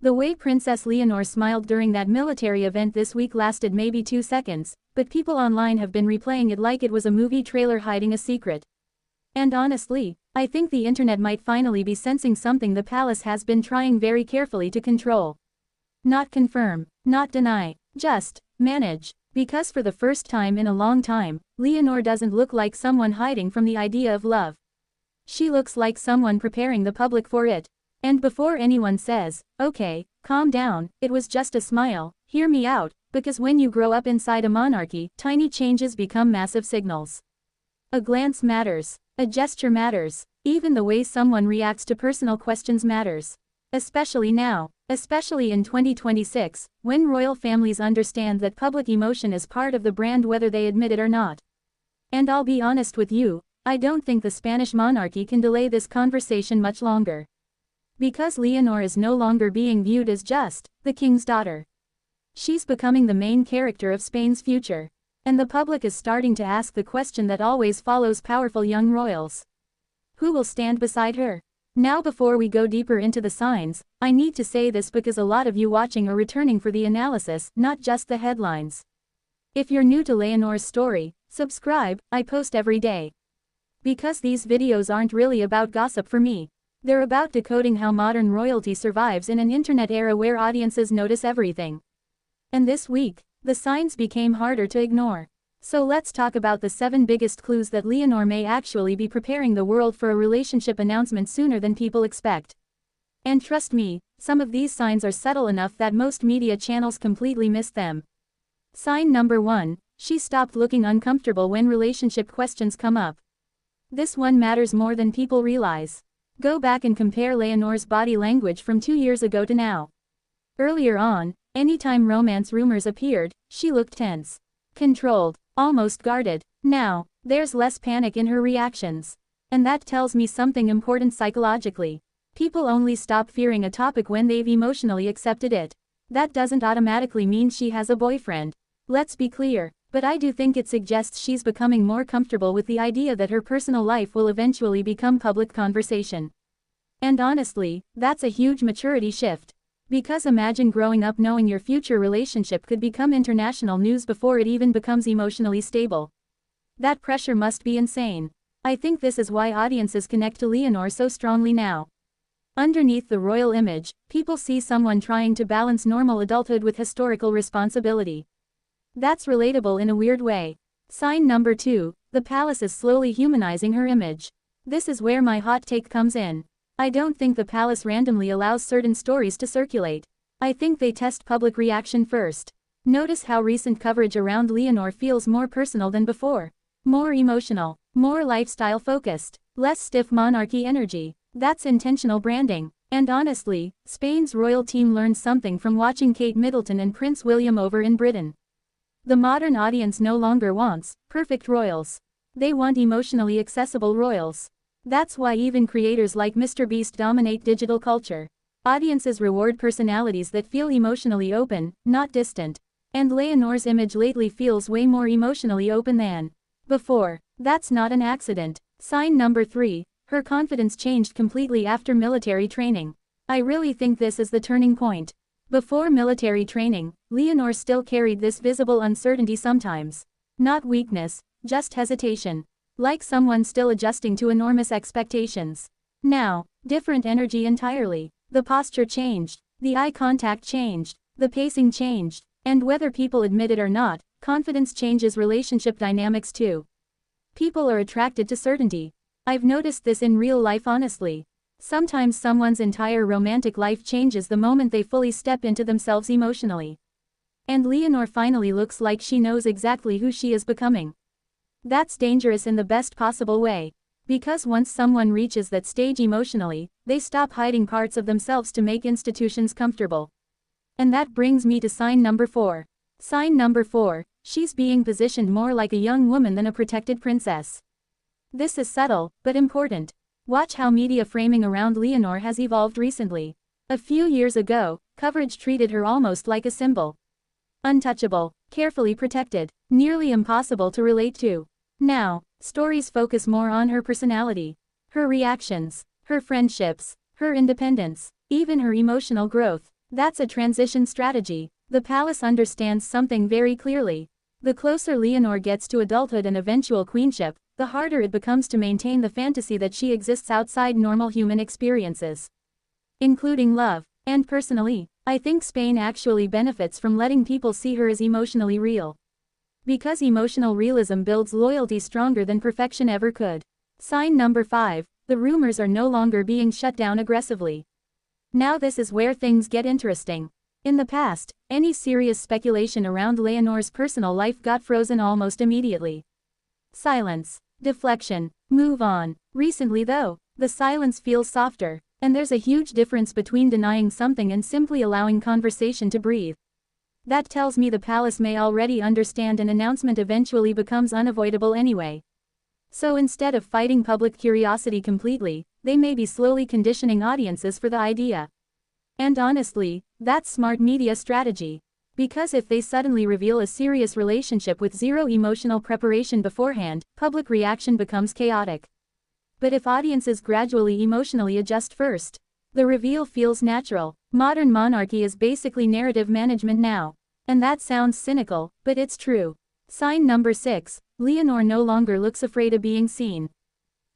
The way Princess Leonor smiled during that military event this week lasted maybe 2 seconds, but people online have been replaying it like it was a movie trailer hiding a secret. And honestly, I think the internet might finally be sensing something the palace has been trying very carefully to control. Not confirm, not deny, just manage. Because for the first time in a long time, Leonor doesn't look like someone hiding from the idea of love. She looks like someone preparing the public for it. And before anyone says, okay, calm down, it was just a smile, hear me out, because when you grow up inside a monarchy, tiny changes become massive signals. A glance matters. A gesture matters. Even the way someone reacts to personal questions matters. Especially now. Especially in 2026, when royal families understand that public emotion is part of the brand whether they admit it or not. And I'll be honest with you, I don't think the Spanish monarchy can delay this conversation much longer. Because Leonor is no longer being viewed as just the king's daughter. She's becoming the main character of Spain's future. And the public is starting to ask the question that always follows powerful young royals. Who will stand beside her? Now before we go deeper into the signs, I need to say this because a lot of you watching are returning for the analysis, not just the headlines. If you're new to Leonor's story, subscribe, I post every day. Because these videos aren't really about gossip for me. They're about decoding how modern royalty survives in an internet era where audiences notice everything. And this week, the signs became harder to ignore. So let's talk about the 7 biggest clues that Leonor may actually be preparing the world for a relationship announcement sooner than people expect. And trust me, some of these signs are subtle enough that most media channels completely miss them. Sign number 1, she stopped looking uncomfortable when relationship questions come up. This one matters more than people realize. Go back and compare Leonor's body language from 2 years ago to now. Earlier on, anytime romance rumors appeared, she looked tense, controlled, almost guarded. Now, there's less panic in her reactions. And that tells me something important psychologically. People only stop fearing a topic when they've emotionally accepted it. That doesn't automatically mean she has a boyfriend. Let's be clear, but I do think it suggests she's becoming more comfortable with the idea that her personal life will eventually become public conversation. And honestly, that's a huge maturity shift. Because imagine growing up knowing your future relationship could become international news before it even becomes emotionally stable. That pressure must be insane. I think this is why audiences connect to Leonor so strongly now. Underneath the royal image, people see someone trying to balance normal adulthood with historical responsibility. That's relatable in a weird way. Sign number 2, the palace is slowly humanizing her image. This is where my hot take comes in. I don't think the palace randomly allows certain stories to circulate. I think they test public reaction first. Notice how recent coverage around Leonor feels more personal than before. More emotional, more lifestyle focused, less stiff monarchy energy. That's intentional branding. And honestly, Spain's royal team learned something from watching Kate Middleton and Prince William over in Britain. The modern audience no longer wants perfect royals. They want emotionally accessible royals. That's why even creators like Mr. Beast dominate digital culture. Audiences reward personalities that feel emotionally open, not distant. And Leonor's image lately feels way more emotionally open than before. That's not an accident. Sign number 3, her confidence changed completely after military training. I really think this is the turning point. Before military training, Leonor still carried this visible uncertainty sometimes. Not weakness, just hesitation. Like someone still adjusting to enormous expectations. Now, different energy entirely. The posture changed, the eye contact changed, the pacing changed, and whether people admit it or not, confidence changes relationship dynamics too. People are attracted to certainty. I've noticed this in real life honestly. Sometimes someone's entire romantic life changes the moment they fully step into themselves emotionally. And Leonor finally looks like she knows exactly who she is becoming. That's dangerous in the best possible way. Because once someone reaches that stage emotionally, they stop hiding parts of themselves to make institutions comfortable. And that brings me to sign number 4. Sign number 4, she's being positioned more like a young woman than a protected princess. This is subtle, but important. Watch how media framing around Leonor has evolved recently. A few years ago, coverage treated her almost like a symbol. Untouchable, carefully protected, nearly impossible to relate to. Now, stories focus more on her personality, her reactions, her friendships, her independence, even her emotional growth. That's a transition strategy. The palace understands something very clearly. The closer Leonor gets to adulthood and eventual queenship, the harder it becomes to maintain the fantasy that she exists outside normal human experiences, including love. And personally, I think Spain actually benefits from letting people see her as emotionally real. Because emotional realism builds loyalty stronger than perfection ever could. Sign number 5, the rumors are no longer being shut down aggressively. Now this is where things get interesting. In the past, any serious speculation around Leonor's personal life got frozen almost immediately. Silence. Deflection. Move on. Recently though, the silence feels softer, and there's a huge difference between denying something and simply allowing conversation to breathe. That tells me the palace may already understand an announcement eventually becomes unavoidable anyway. So instead of fighting public curiosity completely, they may be slowly conditioning audiences for the idea. And honestly, that's smart media strategy. Because if they suddenly reveal a serious relationship with zero emotional preparation beforehand, public reaction becomes chaotic. But if audiences gradually emotionally adjust first, the reveal feels natural. Modern monarchy is basically narrative management now. And that sounds cynical, but it's true. Sign number 6, Leonor no longer looks afraid of being seen.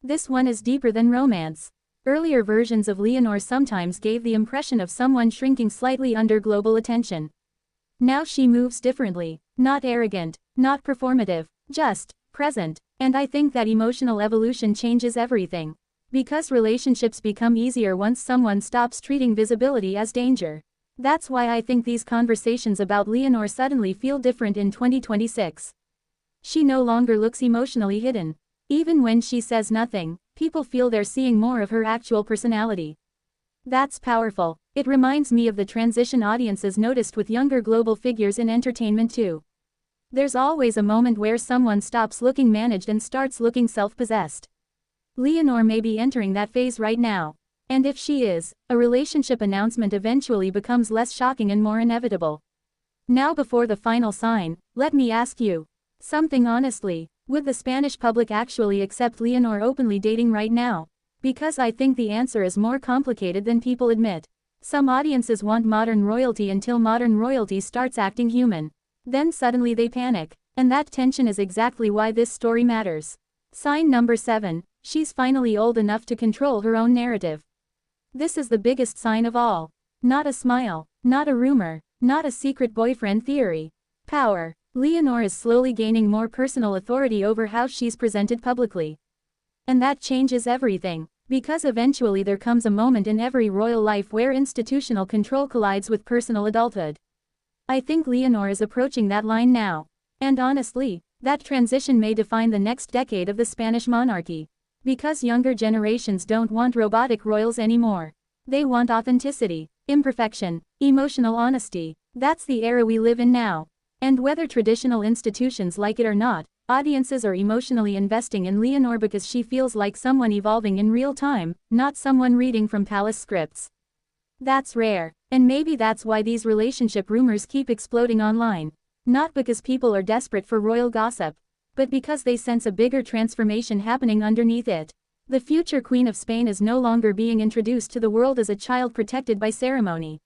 This one is deeper than romance. Earlier versions of Leonor sometimes gave the impression of someone shrinking slightly under global attention. Now she moves differently, not arrogant, not performative, just present, and I think that emotional evolution changes everything. Because relationships become easier once someone stops treating visibility as danger. That's why I think these conversations about Leonor suddenly feel different in 2026. She no longer looks emotionally hidden. Even when she says nothing, people feel they're seeing more of her actual personality. That's powerful. It reminds me of the transition audiences noticed with younger global figures in entertainment too. There's always a moment where someone stops looking managed and starts looking self-possessed. Leonor may be entering that phase right now. And if she is, a relationship announcement eventually becomes less shocking and more inevitable. Now before the final sign, let me ask you something honestly. Would the Spanish public actually accept Leonor openly dating right now? Because I think the answer is more complicated than people admit. Some audiences want modern royalty until modern royalty starts acting human. Then suddenly they panic. And that tension is exactly why this story matters. Sign number 7, she's finally old enough to control her own narrative. This is the biggest sign of all. Not a smile, not a rumor, not a secret boyfriend theory. Power. Leonor is slowly gaining more personal authority over how she's presented publicly. And that changes everything, because eventually there comes a moment in every royal life where institutional control collides with personal adulthood. I think Leonor is approaching that line now. And honestly, that transition may define the next decade of the Spanish monarchy. Because younger generations don't want robotic royals anymore. They want authenticity, imperfection, emotional honesty. That's the era we live in now. And whether traditional institutions like it or not, audiences are emotionally investing in Leonor because she feels like someone evolving in real time, not someone reading from palace scripts. That's rare, and maybe that's why these relationship rumors keep exploding online. Not because people are desperate for royal gossip, but because they sense a bigger transformation happening underneath it. The future Queen of Spain is no longer being introduced to the world as a child protected by ceremony.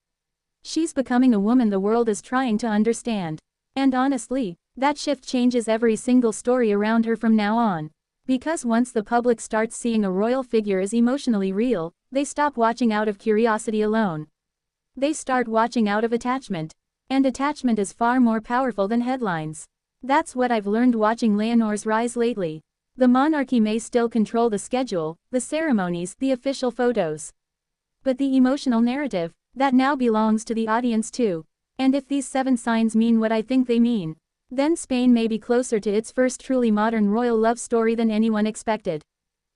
She's becoming a woman the world is trying to understand. And honestly, that shift changes every single story around her from now on. Because once the public starts seeing a royal figure as emotionally real, they stop watching out of curiosity alone. They start watching out of attachment. And attachment is far more powerful than headlines. That's what I've learned watching Leonor's rise lately. The monarchy may still control the schedule, the ceremonies, the official photos. But the emotional narrative, that now belongs to the audience too. And if these 7 signs mean what I think they mean, then Spain may be closer to its first truly modern royal love story than anyone expected.